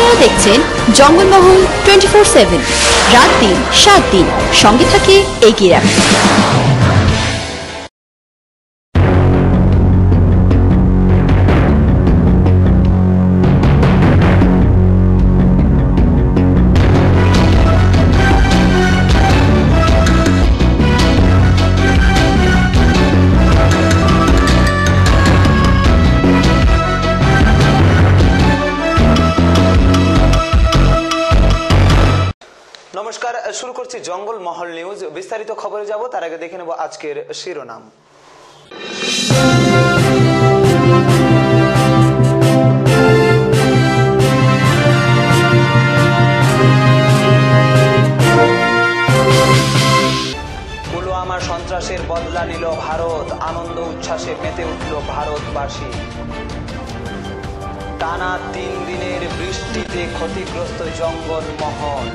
আপনারা দেখছেন জঙ্গলমহল 24/7 রাত দিন 7 দিন সঙ্গে থাকে এগিয়ে রাখুন। নমস্কার, শুরু করছি জঙ্গল মহল নিউজ। বিস্তারিত খবরে যাব তার আগে দেখে নেব আজকের শিরোনাম। পুলওয়ামা সন্ত্রাসের বদলা নিল ভারত, আনন্দ উচ্ছ্বাসে মেতে উঠল ভারতবাসী। টানা 3 দিনের বৃষ্টিতে ক্ষতিগ্রস্ত জঙ্গলমহল।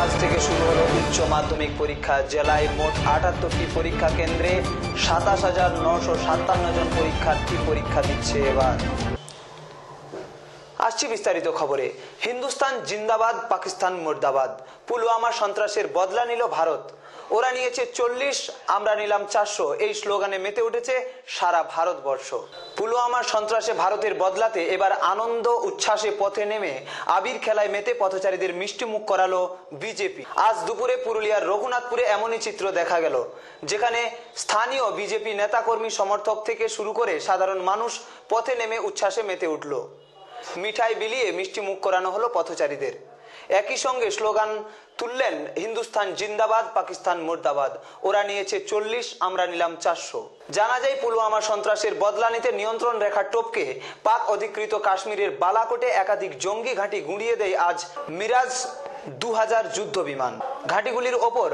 আজ থেকে শুরু হলো উচ্চ মাধ্যমিক পরীক্ষা। জেলায় মোট 78টি পরীক্ষা কেন্দ্রে 27,957 জন পরীক্ষার্থী পরীক্ষা দিচ্ছে এবার। আসছি বিস্তারিত খবরে। হিন্দুস্তান জিন্দাবাদ, পাকিস্তান মুর্দাবাদ। পুলওয়ামা সন্ত্রাসের বদলা নিল ভারত। ওরা নিয়েছে 40, আমরা নিলাম 400, এই স্লোগানে মেতে উঠেছে সারা ভারতবর্ষ। পুলওয়ামার সন্ত্রাসে ভারতের বদলাতে এবার আনন্দ উচ্ছ্বাসে পথে নেমে আবির খেলায় মেতে পথচারীদের মিষ্টি মুখ করালো বিজেপি। আজ দুপুরে পুরুলিয়ার রঘুনাথপুরে এমনই চিত্র দেখা গেল, যেখানে স্থানীয় বিজেপি নেতাকর্মী সমর্থক থেকে শুরু করে সাধারণ মানুষ পথে নেমে উচ্ছ্বাসে মেতে উঠল। মিঠাই বিলিয়ে মিষ্টি মুখ করানো হলো পথচারীদের। একই সঙ্গে স্লোগান তুললেন হিন্দুস্তান জিন্দাবাদ, পাকিস্তান মুর্দাবাদ। ওরা নিয়েছে 40, আমরা নিলাম 400। জানা যায় পুলওয়ামা সন্ত্রাসের বদলা নিতে নিয়ন্ত্রণ রেখা টপকে পাক অধিকৃত কাশ্মীরের বালাকোটে একাধিক জঙ্গি ঘাঁটি গুঁড়িয়ে দেয় আজ মিরাজ 2000 যুদ্ধ বিমান। ঘাঁটিগুলির ওপর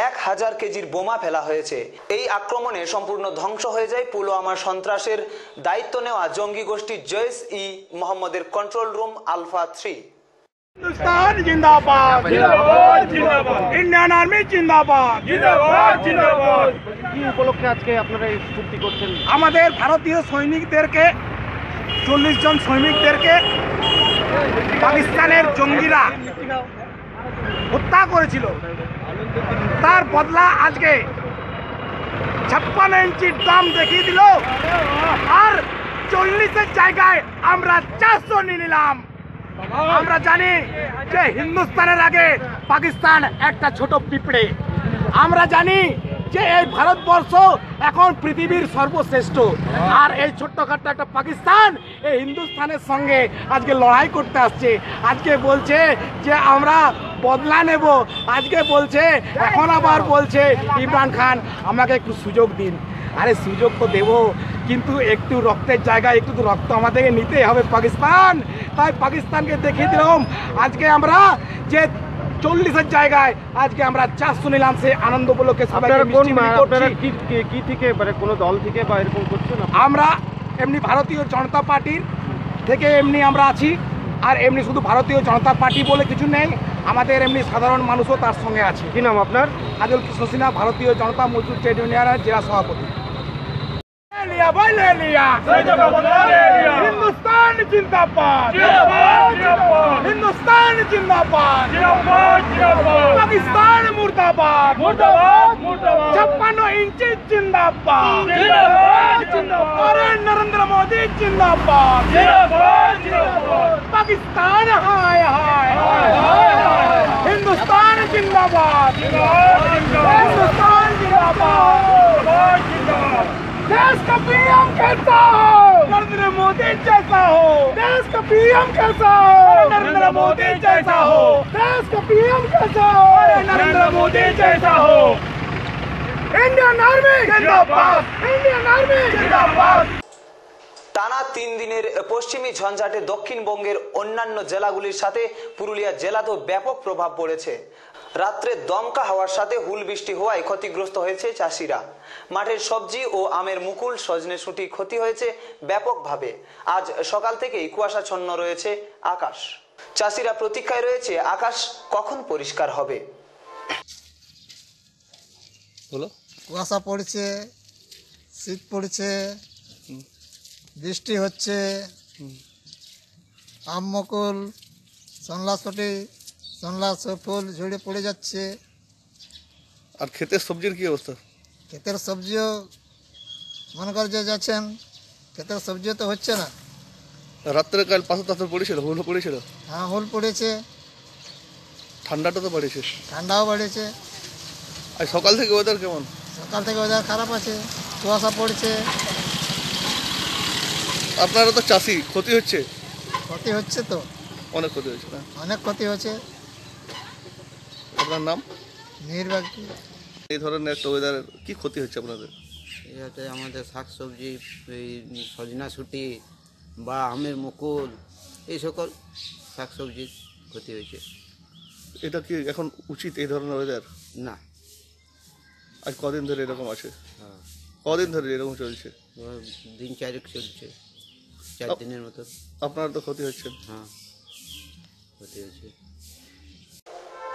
1000 কেজির বোমা ফেলা হয়েছে। এই আক্রমণে সম্পূর্ণ ধ্বংস হয়ে যায় পুলওয়ামা সন্ত্রাসের দায়িত্ব নেওয়া জঙ্গি গোষ্ঠী জৈশ-ই-মোহাম্মদের কন্ট্রোল রুম আলফা 3। हिंदुस्तान जिंदाबाद, जिंदाबाद, जिंदाबाद। इंडियन आर्मी जिंदाबाद, जिंदाबाद, जिंदाबाद। কি উপলক্ষে আজকে আপনারা এই চুক্তি করছেন? আমাদের ভারতীয় সৈনিকদেরকে 40 জন সৈনিকদেরকে পাকিস্তানের জঙ্গিরা হত্যা করেছিল, তার বদলা আজকে 56 ইঞ্চির দাম দেখিয়ে দিল, আর 40-এর জায়গায় আমরা 400 নিয়ে নিলাম। আমরা জানি যে হিন্দুস্তানের আগে পাকিস্তান একটা ছোট পিঁপড়ে। আমরা জানি যে এই ভারতবর্ষ এখন পৃথিবীর সর্বশ্রেষ্ঠ, আর এই ছোট্টখাট্ট একটা পাকিস্তান এই হিন্দুস্তানের সঙ্গে আজকে লড়াই করতে আসছে। আজকে বলছে যে আমরা বদলা নেব, আজকে বলছে, এখন আবার বলছে ইমরান খান আমাকে একটু সুযোগ দিন। আরে সুযোগ তো দেবো, কিন্তু একটু রক্তের জায়গায় একটু রক্ত আমাদেরকে নিতেই হবে পাকিস্তান। তাই পাকিস্তানকে দেখিয়ে দিলাম আজকে আমরা যে 40-এর জায়গায় আজকে আমরা 400 নিলাম। সে আনন্দ উপলক্ষে সবাইকে কি থেকে মানে কোনো দল থেকে বা এরকম করছেন? আমরা এমনি ভারতীয় জনতা পার্টির থেকে এমনি আমরা আছি, আর এমনি শুধু ভারতীয় জনতা পার্টি বলে কিছু নেই, আমাদের এমনি সাধারণ মানুষও তার সঙ্গে আছে। কি নাম আপনার? আজল কৃষ্ণ সিনহা, ভারতীয় জনতা মজদুর ট্রেড ইউনিয়নের জেলা সভাপতি। हिंदुस्तान जिंदाबाद, हिंदुस्तान जिंदाबाद, पाकिस्तान मुर्दाबाद, 56 इंची जिंदाबाद, अरे नरेंद्र मोदी जिंदाबाद, पाकिस्तान हाय हाय, हिंदुस्तान जिंदाबाद, हिंदुस्तान जिंदाबाद। देश का पीएम कैसा हो? नरेंद्र मोदी जैसा हो। देश का पीएम कैसा हो? नरेंद्र मोदी जैसा हो। देश का पीएम कैसा हो? नरेंद्र मोदी जैसा हो। इंडियन आर्मी जिंदाबाद, इंडियन आर्मी जिंदाबाद। টানা 3 দিনের পশ্চিমী ঝঞ্ঝাটে দক্ষিণবঙ্গের অন্যান্য জেলাগুলির সাথে পুরুলিয়া জেলাতেও ব্যাপক প্রভাব পড়েছে। রাত্রে দমকা হাওয়ার সাথে হুল বৃষ্টি হওয়ায় ক্ষতিগ্রস্ত হয়েছে চাষিরা। মাঠের সবজি ও আমের মুকুল, সজনে শুঁটি ক্ষতি হয়েছে ব্যাপকভাবে। আজ সকাল থেকেই কুয়াশাচ্ছন্ন রয়েছে আকাশ। চাষিরা প্রতীক্ষায় রয়েছে আকাশ কখন পরিষ্কার হবে। কুয়াশা পড়ছে, শীত পড়ছে, বৃষ্টি হচ্ছে, আম মুকুল সনলাসটি সনলাস ফুল ঝরে পড়ে যাচ্ছে। আর ক্ষেতের সবজির কি অবস্থা? ক্ষেতের সবজিও মনে কর যে যাচ্ছেন, ক্ষেতের সবজিও তো হচ্ছে না। রাত্রে কাল পাথর টাথর পড়েছিল, হুল পড়েছিল? হ্যাঁ, হুল পড়েছে। ঠান্ডাটা তো বাড়েছে। ঠান্ডাও বাড়েছে। আর সকাল থেকে ওয়েদার কেমন? সকাল থেকে ওয়েদার খারাপ আছে, কুয়াশা পড়ছে। আপনারা তো চাষি, ক্ষতি হচ্ছে? ক্ষতি হচ্ছে তো, অনেক ক্ষতি হচ্ছে না? অনেক ক্ষতি হচ্ছে। আপনার নাম? মিহির বাগদি। এই ধরনের একটা ওয়েদারের কি ক্ষতি হচ্ছে আপনাদের? এতে আমাদের শাকসবজি, এই সজনা ছুটি বা আমের মুকুল, এই সকল শাকসবজির ক্ষতি হয়েছে। এটা কি এখন উচিত এই ধরনের ওয়েদার? না। আজ কদিন ধরে এরকম আছে? হ্যাঁ, কদিন ধরে এরকম চলছে? দিন চারেক চলছে, 4 দিনের মতো। আপনার তো ক্ষতি হচ্ছে? হ্যাঁ, ক্ষতি হয়েছে।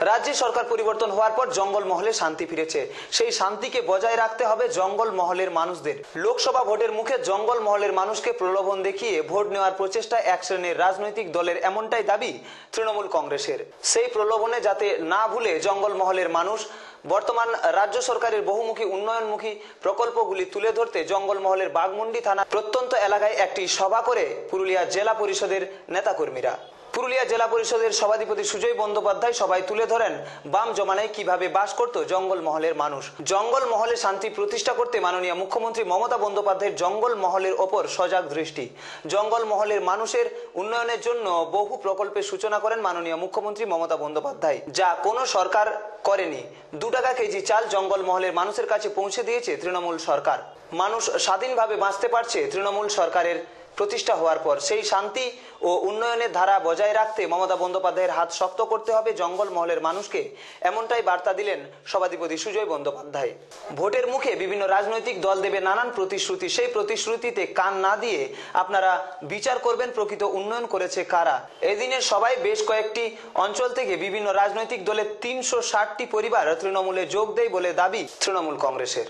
রাজ্যে সরকার পরিবর্তন হওয়ার পর জঙ্গল মহলে শান্তি ফিরেছে। সেই শান্তিকে বজায় রাখতে হবে জঙ্গল মহলের মানুষদের। লোকসভা ভোটের মুখে জঙ্গল মহলের মানুষকে প্রলোভন দেখিয়ে ভোট নেওয়ার প্রচেষ্টা এক শ্রেণীর রাজনৈতিক দলের, এমনটাই দাবি তৃণমূল কংগ্রেসের। সেই প্রলোভনে যাতে না ভুলে জঙ্গল মহলের মানুষ বর্তমান রাজ্য সরকারের বহুমুখী উন্নয়নমুখী প্রকল্পগুলি তুলে ধরতে জঙ্গল মহলের বাঘমুন্ডি থানা প্রত্যন্ত এলাকায় একটি সভা করে পুরুলিয়া জেলা পরিষদের নেতাকর্মীরা। পুরুলিয়া জেলা পরিষদের সভাধিপতি সুজয় বন্দ্যোপাধ্যায় সবাই তুলে ধরেন বাম জমানায় কিভাবে বাস করত জঙ্গল মহলের মানুষ। জঙ্গল মহলে শান্তি প্রতিষ্ঠা করতে মাননীয় মুখ্যমন্ত্রী মমতা বন্দ্যোপাধ্যায়ের জঙ্গল মহলের ওপর সজাগ দৃষ্টি। জঙ্গল মহলের মানুষের উন্নয়নের জন্য বহু প্রকল্পের সূচনা করেন মাননীয় মুখ্যমন্ত্রী মমতা বন্দ্যোপাধ্যায়, যা কোনো সরকার করেনি। 2 টাকা কেজি চাল জঙ্গল মহলের মানুষের কাছে পৌঁছে দিয়েছে তৃণমূল সরকার। মানুষ স্বাধীনভাবে বাঁচতে পারছে তৃণমূল সরকারের প্রতিষ্ঠা হওয়ার পর। সেই শান্তি ও উন্নয়নের ধারা বজায় রাখতে মমতা বন্দ্যোপাধ্যায়ের হাত শক্ত করতে হবে জঙ্গল মহলের মানুষকে, এমনটাই বার্তা দিলেন সভাধিপতি সুজয় বন্দ্যোপাধ্যায়। ভোটের মুখে বিভিন্ন রাজনৈতিক দল দেবে নানান প্রতিশ্রুতি, সেই প্রতিশ্রুতিতে কান না দিয়ে আপনারা বিচার করবেন প্রকৃত উন্নয়ন করেছে কারা। এদিনের সবাই বেশ কয়েকটি অঞ্চল থেকে বিভিন্ন রাজনৈতিক দলের 360টি পরিবার তৃণমূলে যোগ দেয় বলে দাবি তৃণমূল কংগ্রেসের।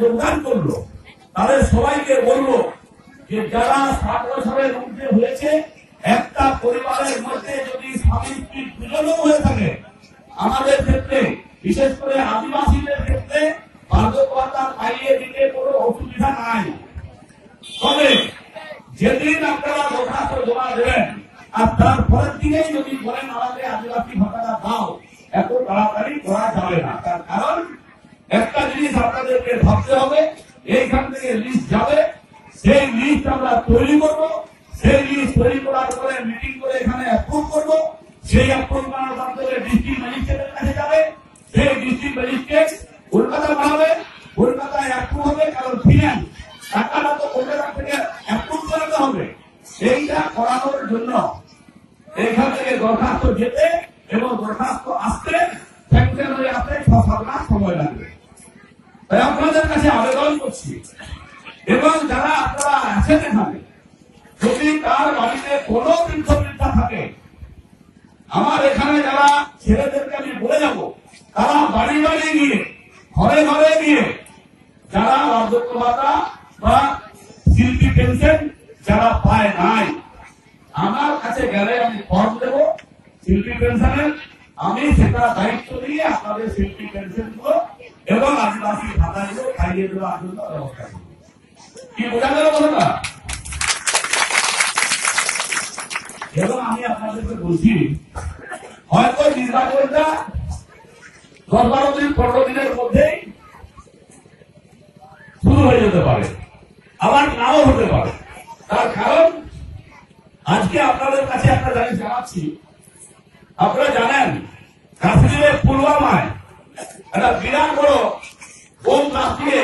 যোগদান করলো তাদের সবাইকে বলবো যে যারা 60 বছরের মধ্যে হয়েছে, একটা পরিবারের মধ্যে যদি স্বামী স্ত্রী দুজনও হয়ে থাকে, আমাদের ক্ষেত্রে বিশেষ করে আদিবাসীদের ক্ষেত্রে বার্ধক্য ভাতা পাইয়ে দিতে কোনো অসুবিধা নাই। তবে যেদিন আপনারা দরখাস্ত জমা দেবেন আর তার পরের দিনেই যদি বলেন আমাদের আদিবাসী ভাতাটা দাও, এত তাড়াতাড়ি করা যাবে না। তার কারণ একটা জিনিস আপনাদেরকে ভাবতে হবে, এইখান থেকে লিস্ট যাবে, সেই লিস্ট আমরা তৈরি করব, সেই লিস্ট তৈরি করার পরে মিটিং করে এখানে অ্যাপ্রুভ করব, সেই অ্যাপ্রুভ করার মাধ্যমে ডিস্ট্রিক্ট ম্যাজিস্ট্রেটের কাছে যাবে, সেই ডিস্ট্রিক্ট ম্যাজিস্ট্রেট কলকাতা বানাবে, কলকাতায় অ্যাপ্রুভ হবে, কারণ ফিনান্স টাকাটা তো কলকাতা থেকে অ্যাপ্রুভ করাতে হবে। এইটা করানোর জন্য এইখান থেকে দরখাস্ত যেতে এবং দরখাস্ত আসতে স্যাংশন হয়ে আসতে 6-7 মাস সময় লাগবে। তাই আপনাদের কাছে আবেদন করছি, এবং যারা আপনারা আছেন এখানে, যদি তার বাড়িতে কোনো বৃদ্ধ থাকে, আমার এখানে যারা ছেলেদেরকে আমি বলে যাব, তারা বাড়ি বাড়ি গিয়ে ঘরে ঘরে গিয়ে যারা বার্ধক্য ভাতা বা শিল্পী পেনশন যারা পায় নাই, আমার কাছে গেলে আমি ফর্ম দেব শিল্পী পেনশনের, আমি সেটা দায়িত্ব নিয়ে আপনাদের শিল্পী পেনশন গুলো এবং আদিবাসী ভাতাগুলো খাইয়ে দেওয়ার জন্য ব্যবস্থা করব। কি বোঝা গেল কথাটা? এবং আমি আপনাদেরকে বলছি, হয়তো নির্বাচনটা 10-12 দিন 15 দিনের মধ্যেই শুরু হয়ে যেতে পারে, আবার নাও হতে পারে। তার কারণ আজকে আপনাদের কাছে একটা জিনিস জানাচ্ছি, আপনারা জানেন কাশ্মীরের পুলওয়ামায় একটা বিরাট বড় বোম ব্লাস্ট দিয়ে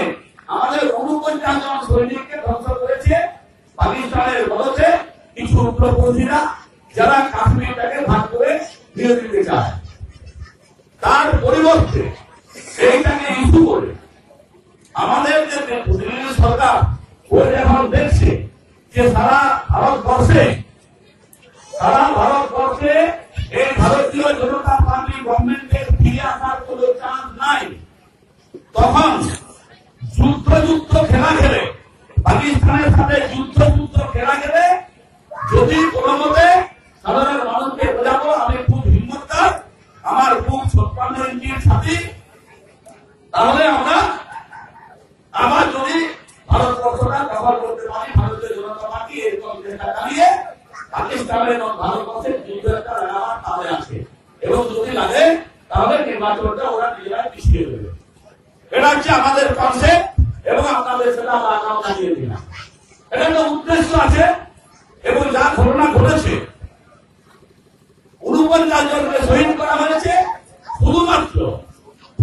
আমাদের 49 জন সৈনিককে ধ্বংস করেছে পাকিস্তানের মদতে কিছু উগ্রপন্থীরা, যারা কাশ্মীরটাকে ভাগ করে নিয়ে দিতে চায়। তার পরিবর্তে এইটাকে ইস্যু করে আমাদের যে প্রতিনিধি সরকার ওই এখন দেখছে যে সারা ভারতবর্ষে এই ভারতীয় জনতা পার্টি গভর্নমেন্টের ফিরে আসার কোন চান্স নাই। তখন যুদ্ধ খেলা খেলে, পাকিস্তানের সাথে যুদ্ধ খেলা খেলে যদি কোনো মতে সফল করতে পারি ভারতীয় জনতা পার্টি এরকম চেষ্টা চালিয়ে পাকিস্তানের ভারতবর্ষের যুদ্ধের একটা লাগাবার তাদের আছে এবং যদি লাগে তাহলে নির্বাচনটা ওরা নিজেরাই পিছিয়ে দেবে। এটা হচ্ছে আমাদের কনসেপ্ট এবং আপনাদের সেটা আমরা জানিয়ে দিলাম। এটা একটা উদ্দেশ্য আছে এবং যা ঘটনা ঘটেছে 49 জনকে শহীদ করা হয়েছে শুধুমাত্র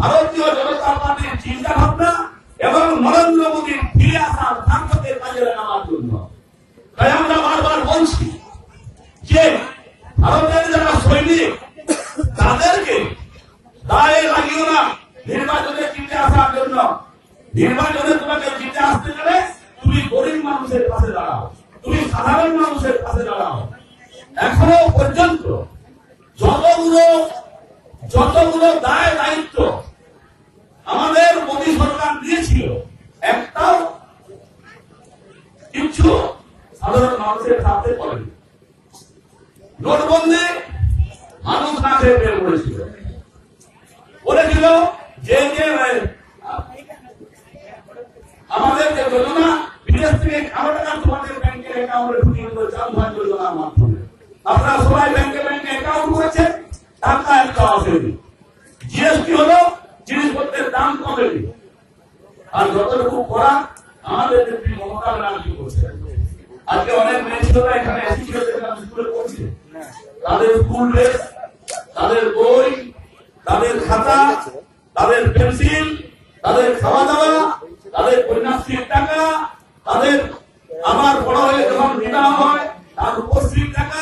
ভারতীয় জনতা পার্টির চিন্তা ভাবনা এবং নরেন্দ্র মোদীর ফিরে আসার সাংসদের কাজে লাগাবার জন্য। তাই আমরা বারবার বলছি যে ভারতের যারা সৈনিক তাদেরকে দায়ে লাগিও না নির্বাচনে জিতে আসার জন্য। নির্বাচনে তোমাকে জিতে আসতে গেলে তুমি গরিব মানুষের পাশে দাঁড়াও, তুমি সাধারণ মানুষের পাশে দাঁড়াও। এখনো পর্যন্ত যতগুলো দায় দায়িত্ব আমাদের মোদী সরকার দিয়েছিল একটাও কিছু সাধারণ মানুষের সাথে করেনি। নোটবন্দি মানুষ না খেয়ে বের করেছিল, বলেছিল যে আমাদের যে যোজনা বিদেশ থেকে 11 টাকা তোমাদের ব্যাংকের অ্যাকাউন্টে ঢুকিয়ে দিল চালু হয় যোজনার মাধ্যমে। আপনারা সবাই ব্যাংকে অ্যাকাউন্ট করেছেন, টাকা একটা আসেনি। জিএসটি হলো জিনিসপত্রের দাম কমেনি। আর যতটুকু করা আমাদের নেত্রী মমতা ব্যানার্জি করছে। আজকে অনেক মেয়ে ছেলেরা এখানে স্কুলে পড়ছে, তাদের স্কুল ড্রেস, তাদের বই, তাদের খাতা, তাদের পেন্সিল, তাদের খাওয়া দাওয়া, তাদের কন্যাশ্রীর টাকা, তাদের আমার বড় হয়ে যখন বিবাহ হয় তার উপশ্রীর টাকা,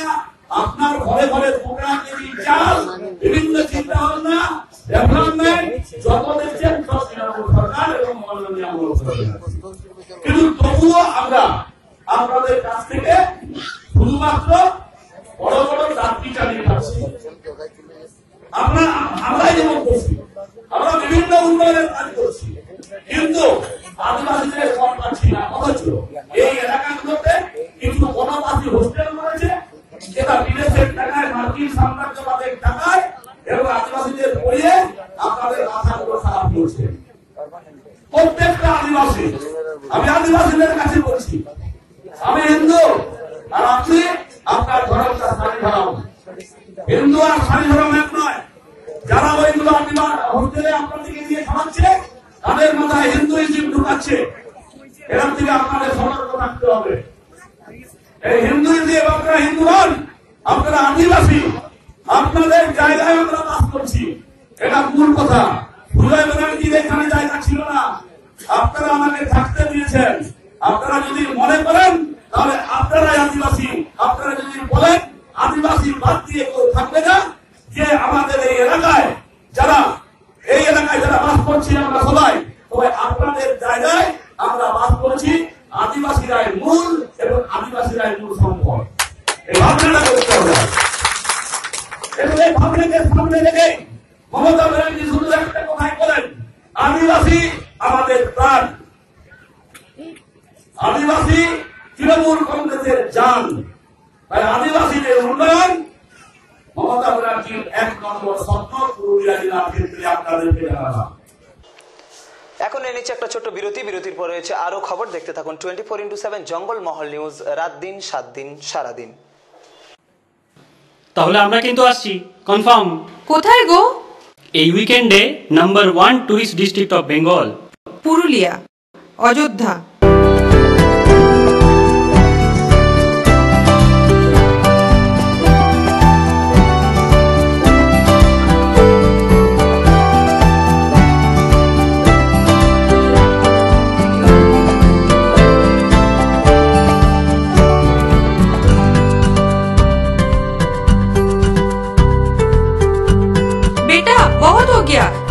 আপনার ঘরে ঘরে টুকরা কেজি চাল, বিভিন্ন চিন্তা ভাবনা ডেভেলপমেন্ট যত দেখছেন সব তৃণমূল সরকার এবং মাননীয় আমল সরকার। কিন্তু তবুও আমরা আপনাদের কাছ থেকে শুধুমাত্র বড় বড় দাবি চালিয়ে যাচ্ছি। আমরাই যেমন করছি, আমরা বিভিন্ন উন্নয়নের কাজ করছি, কিন্তু আদিবাসীদের কম পাচ্ছি না। অথচ এই এলাকাগুলোতে কিছু বনবাসী হোস্টেল রয়েছে যেটা বিদেশের টাকায় মার্কিন সাম্রাজ্যবাদের টাকায় এবং আদিবাসীদের পড়িয়ে আপনাদের মাথাগুলো খারাপ করছে। প্রত্যেকটা আদিবাসী, আমি আদিবাসীদের কাছে বলছি, আমি হিন্দু আর আপনি আপনার ধর্মটা শাড়ি ধরাও। হিন্দু আর শাড়ি ধরাও এক নয়। যারা ওইগুলো হোস্টেলে আপনাদেরকে দিয়ে খাওয়াচ্ছে তাদের মাথায় হিন্দুইজম ঢুকাচ্ছে। এর থেকে আপনাদের সতর্ক থাকতে হবে। এই হিন্দুইজম, আপনারা হিন্দু হন, আপনারা আদিবাসী, আপনাদের জায়গায় আমরা বাস করছি, এটা মূল কথা। সুজয় ব্যানার্জির এখানে জায়গা ছিল না, আপনারা আমাকে থাকতে দিয়েছেন। আপনারা যদি মনে করেন তাহলে আপনারাই আদিবাসী, আপনারা যদি বলেন আদিবাসী বাদ দিয়ে কেউ থাকবে না, যে আমাদের এই এলাকায় যারা বাস করছি আমরা সবাই আপনাদের জায়গায় আমরা বাস করছি, আদিবাসীরাই মূল এবং আদিবাসীরাই মূল সম্পদ। এই ভাবনাটা করতে হবে এবং এই ভাবনাকে সামনে রেখে মমতা ব্যানার্জি শুধু একটা কথাই বলেন, আদিবাসী আমাদের প্রাণ, আদিবাসী তৃণমূল কংগ্রেসের জান। তাই আদিবাসীদের উন্নয়ন মমতা ব্যানার্জির 1 নম্বর স্বপ্ন। পুরুলিয়া জেলার ক্ষেত্রে আপনাদেরকে জানালাম। এখন এর নিচে একটা ছোট্ট বিরতির পরে রয়েছে আরো খবর। দেখতে থাকুন 24x7 জঙ্গলমহল নিউজ, রাত দিন 7 দিন সারাদিন। তাহলে আমরা কিন্তু আসছি কনফার্ম। কোথায় গো? এই উইকেন্ডে number 1 tourist district of Bengal, Purulia, Ayodhya.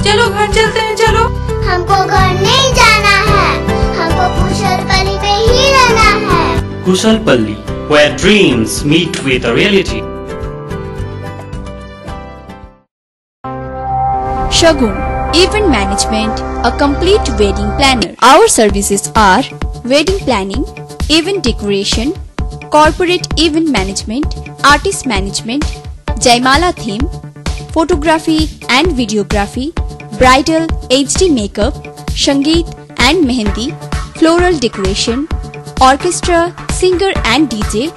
चलो घर चलते हैं। चलो, हमको घर नहीं जाना है, हमको कुशलपल्ली में ही रहना है। कुशलपल्ली, where dreams meet with a reality. Shagun Event Management, a complete wedding planner. Our services are wedding planning, event decoration, corporate event management, artist management, Jaimala theme, photography and videography, bridal HD makeup, Sangeet and Mehendi, floral decoration, orchestra, singer and DJ,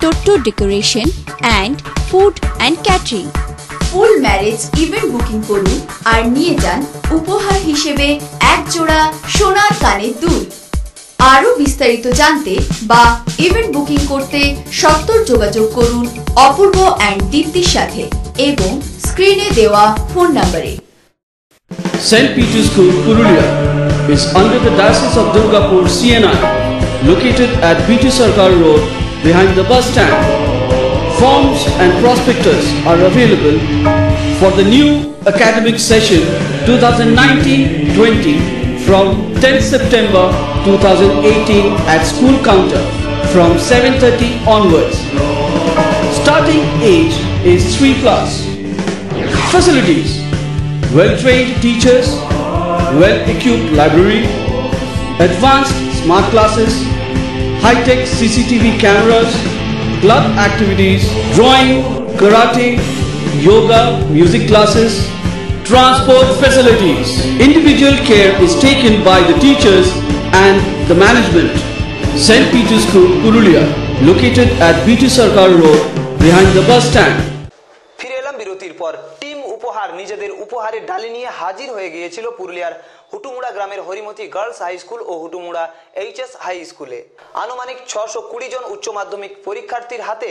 Toto decoration and food and catering. Full marriage event booking করুন আর নিয়ে যান উপহার হিসেবে এক জোড়া সোনার কানের দুল। আরো বিস্তারিত জানতে বা ইভেন্ট বুকিং করতে সত্তর যোগাযোগ করুন অপূর্ব এন্ড দীপ্তির সাথে এবং স্ক্রিনে দেওয়া ফোন নম্বরে। St. Peter's School, Purulia is under the Diocese of Durgapur, CNI, located at BT Sarkar Road behind the bus stand. Forms and prospectus are available for the new academic session 2019-20 from 10th September 2018 at school counter from 7:30 onwards. Starting age is 3+. Facilities: well-trained teachers, well-equipped library, advanced smart classes, high-tech CCTV cameras, club activities, drawing, karate, yoga, music classes, transport facilities. Individual care is taken by the teachers and the management. St. Peter's School, Purulia, located at BT Sarkar Road behind the bus stand. ফিরে এলাম বিরতির পর। Team উপহার নিজেদের উপহারের ডালি নিয়ে হাজির হয়ে গিয়েছিল পুরুলিয়ার হুটুমুড়া গ্রামের হরিমতি গার্লস হাই স্কুল ও হুটুমুড়া এইচএস হাই স্কুলে। আনুমানিক 620 জন উচ্চ মাধ্যমিক পরীক্ষার্থীর হাতে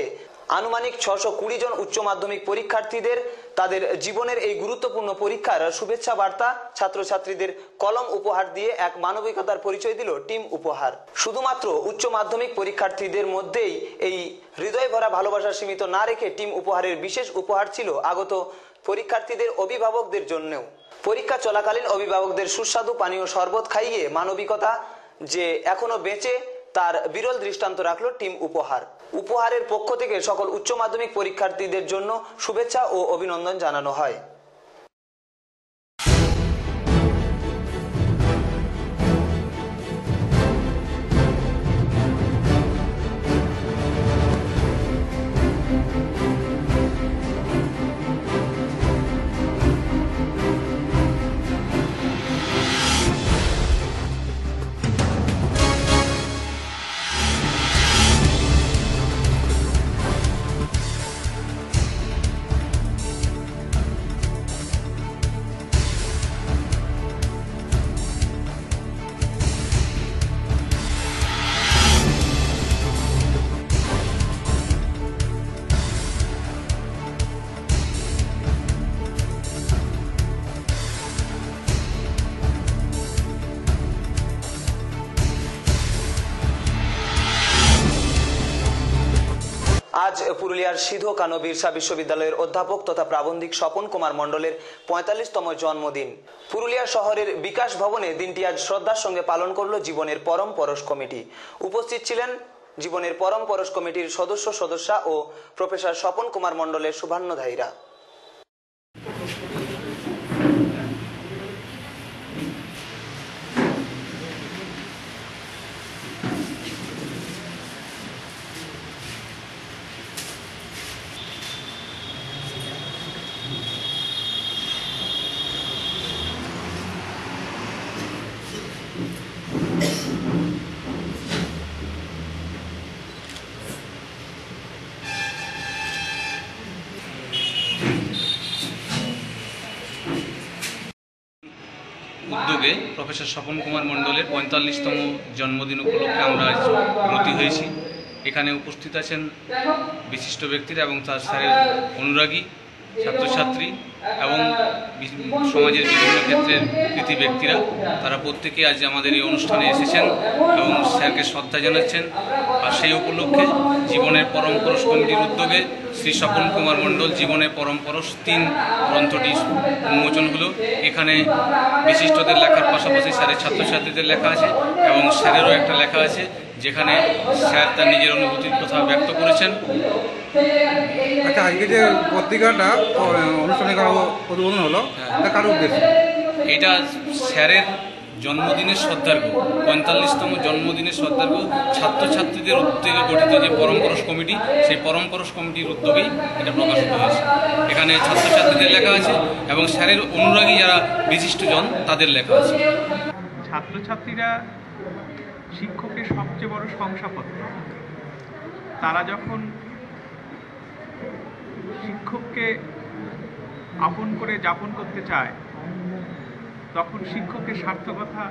আনুমানিক 620 জন উচ্চ মাধ্যমিক পরীক্ষার্থীদের তাদের জীবনের এই গুরুত্বপূর্ণ পরীক্ষার শুভেচ্ছা বার্তা ছাত্রছাত্রীদের কলম উপহার দিয়ে এক মানবিকতার পরিচয় দিল টিম উপহার। শুধুমাত্র উচ্চ মাধ্যমিক পরীক্ষার্থীদের মধ্যেই এই হৃদয় ভরা ভালোবাসা সীমিত না রেখে টিম উপহারের বিশেষ উপহার ছিল আগত পরীক্ষার্থীদের অভিভাবকদের জন্যও। পরীক্ষা চলাকালীন অভিভাবকদের সুস্বাদু পানীয় শরবত খাইয়ে মানবিকতা যে এখনো বেঁচে তার বিরল দৃষ্টান্ত রাখলো টিম উপহার। উপহারের পক্ষ থেকে সকল উচ্চ মাধ্যমিক পরীক্ষার্থীদের জন্য শুভেচ্ছা ও অভিনন্দন জানানো হয়। আজ পুরুলিয়ার সিধো কানো বিরসা বিশ্ববিদ্যালয়ের অধ্যাপক তথা প্রাবন্ধিক স্বপন কুমার মণ্ডলের 45তম জন্মদিন। পুরুলিয়া শহরের বিকাশ ভবনে দিনটি আজ শ্রদ্ধার সঙ্গে পালন করলো জীবনের পরম পরশ কমিটি। উপস্থিত ছিলেন জীবনের পরম পরশ কমিটির সদস্যা ও প্রফেসর স্বপন কুমার মণ্ডলের শুভান্নধায়ীরা। উদ্যোগে প্রফেসর স্বপন কুমার মণ্ডলের 45তম জন্মদিন উপলক্ষে আমরা আজ ব্রতী হয়েছি। এখানে উপস্থিত আছেন বিশিষ্ট ব্যক্তিরা এবং তার স্যারের অনুরাগী ছাত্রছাত্রী এবং সমাজের বিভিন্ন ক্ষেত্রের কৃতি ব্যক্তিরা। তারা প্রত্যেকে আজ আমাদের এই অনুষ্ঠানে এসেছেন এবং স্যারকে শ্রদ্ধা জানাচ্ছেন। আর সেই উপলক্ষে জীবনের পরম পরশ কমিটির উদ্যোগে শ্রী স্বপন কুমার মণ্ডল জীবনের পরম পরশ 3 গ্রন্থটি উন্মোচন হলো। এখানে বিশিষ্টদের লেখার পাশাপাশি স্যারের ছাত্রছাত্রীদের লেখা আছে এবং স্যারেরও একটা লেখা আছে যেখানে স্যার তার নিজের অনুভূতির কথা ব্যক্ত করেছেন। আচ্ছা, আজকে যে পত্রিকাটা অনুষ্ঠানে উদ্বোধন হলো কার উদ্দেশ্যে? এটা স্যারের জন্মদিনের শ্রদ্ধার্ঘ, 45তম জন্মদিনের শ্রদ্ধার্ঘ ছাত্রছাত্রীদের উদ্যোগে গঠিত যে পরম পরশ কমিটি, সেই পরম পরশ কমিটির উদ্যোগেই এটা প্রকাশিত হয়েছে। এখানে ছাত্রছাত্রীদের লেখা আছে এবং স্যারের অনুরাগী যারা বিশিষ্টজন তাদের লেখা আছে। ছাত্রছাত্রীরা শিক্ষকের সবচেয়ে বড় শংসাপত্র। তারা যখন শিক্ষককে আপন করে যাপন করতে চায় তখন শিক্ষকের সার্থকতা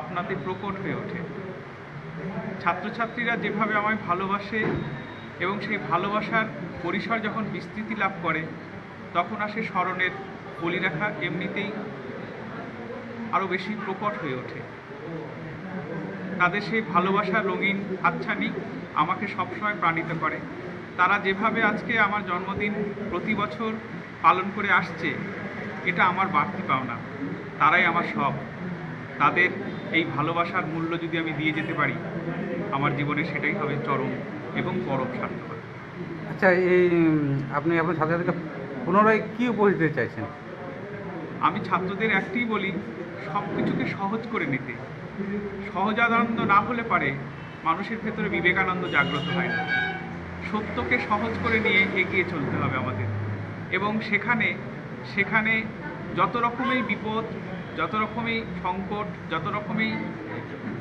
আপনাদের প্রকট হয়ে ওঠে। ছাত্রছাত্রীরা যেভাবে আমায় ভালোবাসে এবং সেই ভালোবাসার পরিসর যখন বিস্তৃতি লাভ করে তখন আসে স্মরণের বলিরেখা এমনিতেই আরও বেশি প্রকট হয়ে ওঠে। তাদের সেই ভালোবাসার রঙিন আচ্ছানি আমাকে সবসময় প্রাণিত করে। তারা যেভাবে আজকে আমার জন্মদিন প্রতি বছর পালন করে আসছে এটা আমার বাড়তি পাওনা। তারাই আমার সব। তাদের এই ভালোবাসার মূল্য যদি আমি দিয়ে যেতে পারি আমার জীবনে সেটাই হবে চরম এবং পরম সার্থকতা। আচ্ছা, এই আপনি আপনার ছাত্রছাত্রীকে পুনরায় কী উপদেশ দিতে চাইছেন? আমি ছাত্রদের একটাই বলি, সব কিছুকে সহজ করে নিতে। সহজানন্দ না হলে পারে মানুষের ভেতরে বিবেকানন্দ জাগ্রত হয় না। সত্যকে সহজ করে নিয়ে এগিয়ে চলতে হবে আমাদের, এবং সেখানে যত রকমের বিপদ, যত রকমের সংকট, যত রকমের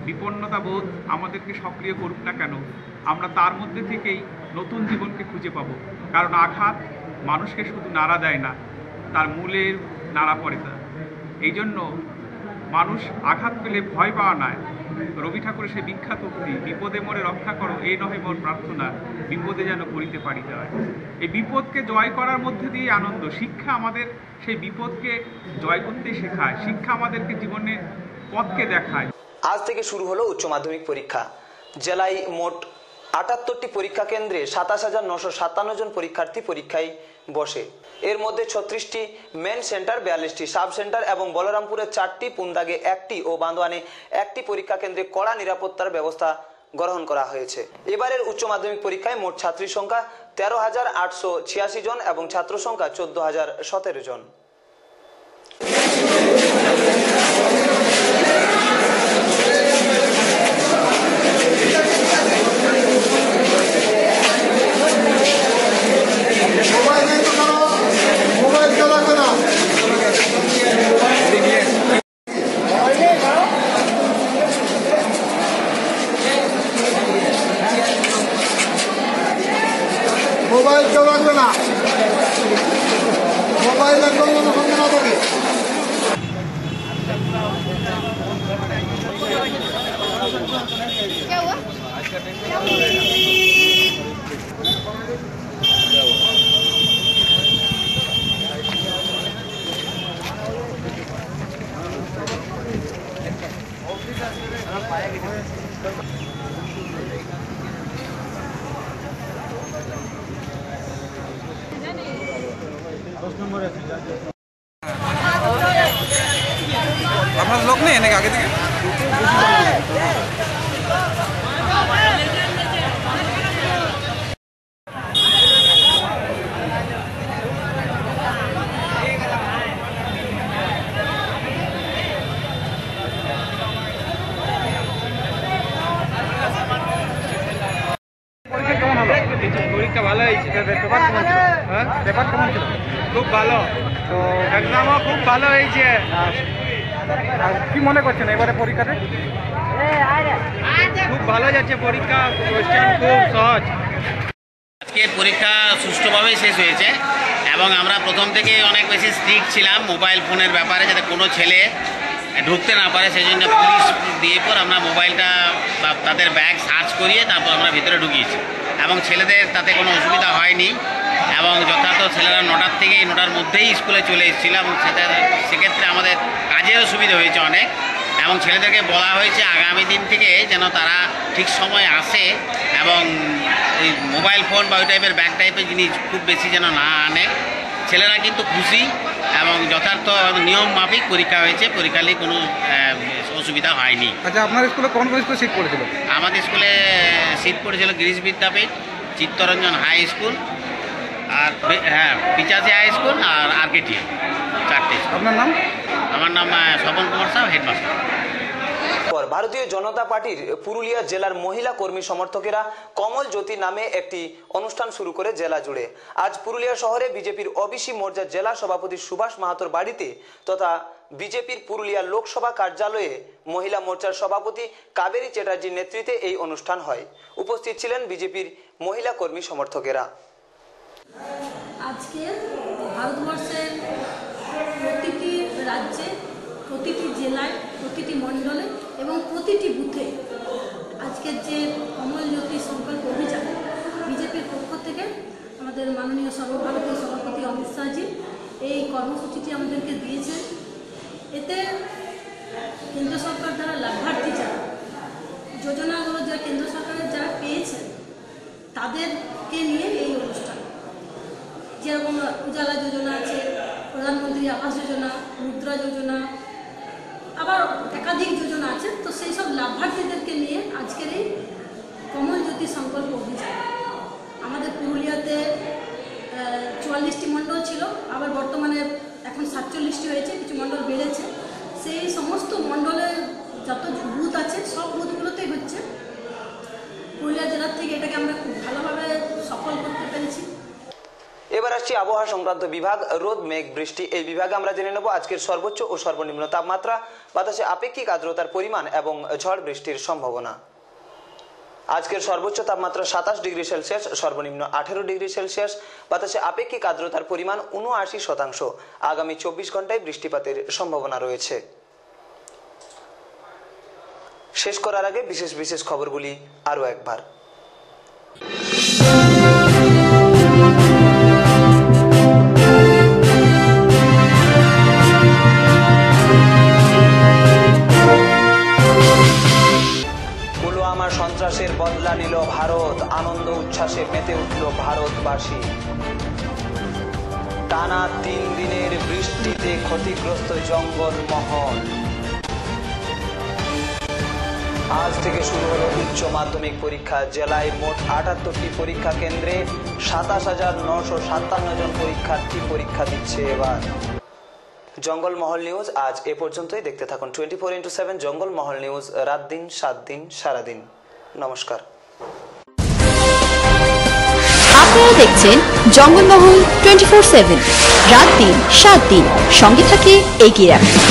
বিপন্নতা বোধ আমাদেরকে সক্রিয় করুক না কেন, আমরা তার মধ্যে থেকেই নতুন জীবনকে খুঁজে পাবো। কারণ আঘাত মানুষকে শুধু নাড়া দেয় না, তার মূলের নাড়া পড়ে তা। এই জন্য মানুষ আঘাত পেলে ভয় পাওয়া নয়। রবি ঠাকুরের সেই বিখ্যাত উক্তি, বিপদে মোরে রক্ষা করো এই নহে মোর প্রার্থনা, বিপদে যেন করিতে পারি জয়। এই বিপদকে জয় করার মধ্যে দিয়ে আনন্দ। শিক্ষা আমাদের সেই বিপদকে জয় করতে শেখায়, শিক্ষা আমাদেরকে জীবনের পথকে দেখায়। আজ থেকে শুরু হলো উচ্চ মাধ্যমিক পরীক্ষা। জেলায় মোট ৭৮টি পরীক্ষা কেন্দ্রে ২৭,৯৫৭ জন পরীক্ষার্থী পরীক্ষায় বসে। এর মধ্যে ৩৬টি মেন সেন্টার, ৪২টি সাব সেন্টার এবং বলরামপুরে ৪টি, পুন্দাগে ১টি ও বান্দোয়ানে ১টি পরীক্ষা কেন্দ্রে কড়া নিরাপত্তার ব্যবস্থা গ্রহণ করা হয়েছে। এবারের উচ্চ মাধ্যমিক পরীক্ষায় মোট ছাত্রীর সংখ্যা ১৩,৮৮৬ জন এবং ছাত্র সংখ্যা ১৪,০১৭ জন। মোবাইল কেউ রাখবে না, মোবাইল একদম সঙ্গে না থাকে। আপনার লোক নেই নাকি আগে থেকে? পরীক্ষা ভালো হয়েছে। পেপার কেমন ছিল? হ্যাঁ, পেপার কেমন ছিল? খুব ভালো। তো এক্সামও খুব ভালো হয়েছে। আর কি মনে করছেন এবারে পরীক্ষাতে? খুব ভালো যাচ্ছে পরীক্ষা, কোশ্চেন খুব সহজ। আজকের পরীক্ষা সুষ্ঠুভাবেই শেষ হয়েছে এবং আমরা প্রথম থেকে অনেক বেশি স্ট্রিক্ট ছিলাম মোবাইল ফোনের ব্যাপারে, যাতে কোনো ছেলে ঢুকতে না পারে। সেই জন্য পুলিশ দিয়ে পর আমরা মোবাইলটা বা তাদের ব্যাগ সার্চ করিয়ে তারপর আমরা ভিতরে ঢুকিয়েছি এবং ছেলেদের তাতে কোনো অসুবিধা হয়নি এবং যথাযথ ছেলেরা ৯টার থেকে ৯টার মধ্যেই স্কুলে চলে এসেছিল এবং সেক্ষেত্রে আমাদের কাজেরও সুবিধা হয়েছে অনেক। এবং ছেলেদেরকে বলা হয়েছে আগামী দিন থেকে যেন তারা ঠিক সময় আসে এবং ওই মোবাইল ফোন বা ওই টাইপের ব্যাগ টাইপের জিনিস খুব বেশি যেন না আনে। ছেলেরা কিন্তু খুশি এবং যথার্থ নিয়ম মাফিক পরীক্ষা হয়েছে, পরীক্ষা নিয়ে কোনো অসুবিধা হয়নি। আচ্ছা, আপনার স্কুলে কোন কোন স্কুলে সিট পড়েছিল? আমাদের স্কুলে সিট পড়েছিল গিরিশ বিদ্যাপীঠ, চিত্তরঞ্জন হাই স্কুল, আর হ্যাঁ পিচাচি হাই স্কুল আর আরকেটিএম, 4টে। আপনার নাম? আমার নাম স্বপন কুমার সাউ, হেডমাস্টার। ভারতীয় জনতা পার্টির পুরুলিয়া জেলার মহিলা কর্মী সমর্থকেরা কমল জ্যোতি নামে একটি অনুষ্ঠান শুরু করে জেলা জুড়ে। আজ পুরুলিয়া শহরে বিজেপির ওবিসি মোর্চার জেলা সভাপতি সুভাষ মাহাতোর বাড়িতে তথা বিজেপির পুরুলিয়া লোকসভা কার্যালয়ে মহিলা মোর্চার সভাপতি কাবেরী চ্যাটার্জির নেতৃত্বে এই অনুষ্ঠান হয়। উপস্থিত ছিলেন বিজেপির মহিলা কর্মী সমর্থকেরা। আজকে ভারতবর্ষের প্রতিটি রাজ্যে, প্রতিটি জেলায়, প্রতিটি মণ্ডলে এবং প্রতিটি বুথে আজকের যে কমল জ্যোতি সংকল্প অভিযান বিজেপির পক্ষ থেকে আমাদের মাননীয় সর্বভারতীয় সভাপতি অমিত শাহজি এই কর্মসূচিটি আমাদেরকে দিয়েছেন। এতে কেন্দ্র সরকার দ্বারা লাভার্থী যারা, যোজনাগুলো যা কেন্দ্র সরকারের যারা পেয়েছেন তাদেরকে নিয়ে এই অনুষ্ঠান। যেরকম উজালা যোজনা আছে, প্রধানমন্ত্রী আবাস যোজনা, মুদ্রা যোজনা, আবার একাধিক যোজনা আছে, তো সেই সব লাভার্থীদেরকে নিয়ে আজকের এই কমল জ্যোতি সংকল্প অভিযান। আমাদের পুরুলিয়াতে 44টি মণ্ডল ছিল, আবার বর্তমানে এখন 47টি হয়েছে, কিছু মণ্ডল বেড়েছে। সেই সমস্ত মণ্ডলের যত বুথ আছে সব বুথগুলোতেই হচ্ছে। পুরুলিয়া জেলার থেকে এটাকে আমরা খুব ভালোভাবে সফল করতে পেরেছি। এবার আসছি আবহাওয়া সংক্রান্ত বিভাগ, রোদ, মেঘ, বৃষ্টি। এই বিভাগে আমরা জেনে নেব আজকের সর্বোচ্চ ও সর্বনিম্ন তাপমাত্রা, বাতাসে আপেক্ষিক আর্দ্রতার পরিমাণ এবং ঝড় বৃষ্টির সম্ভাবনা। আজকের সর্বোচ্চ তাপমাত্রা 27 ডিগ্রি সেলসিয়াস, সর্বনিম্ন 18 ডিগ্রি সেলসিয়াস, বাতাসে আপেক্ষিক আর্দ্রতার পরিমাণ 79%। আগামী 24 ঘন্টায় বৃষ্টিপাতের সম্ভাবনা রয়েছে। শেষ করার আগে বিশেষ বিশেষ খবরগুলি আরও একবার। পুলওয়ামা সন্ত্রাসের বদলা নিল ভারত, আনন্দ উচ্ছ্বাসে মেতে উঠল ভারতবাসী। টানা 3 দিনের বৃষ্টিতে ক্ষতিগ্রস্ত জঙ্গলমহল। আজ থেকে শুরু হলো উচ্চ মাধ্যমিক পরীক্ষা। জেলায় মোট 78টি পরীক্ষা কেন্দ্রে 27,957 জন পরীক্ষার্থী পরীক্ষা দিচ্ছে এবার। জঙ্গলমহল নিউজ আজ এ পর্যন্তই। দেখতে থাকুন 24x7 জঙ্গলমহল নিউজ, রাত দিন 7 দিন সারাদিন। নমস্কার। আপনারা দেখছেন জঙ্গলমহল 24/7, রাত দিন 7 দিন, সঙ্গে থাকে এগিয়ে রাখুন।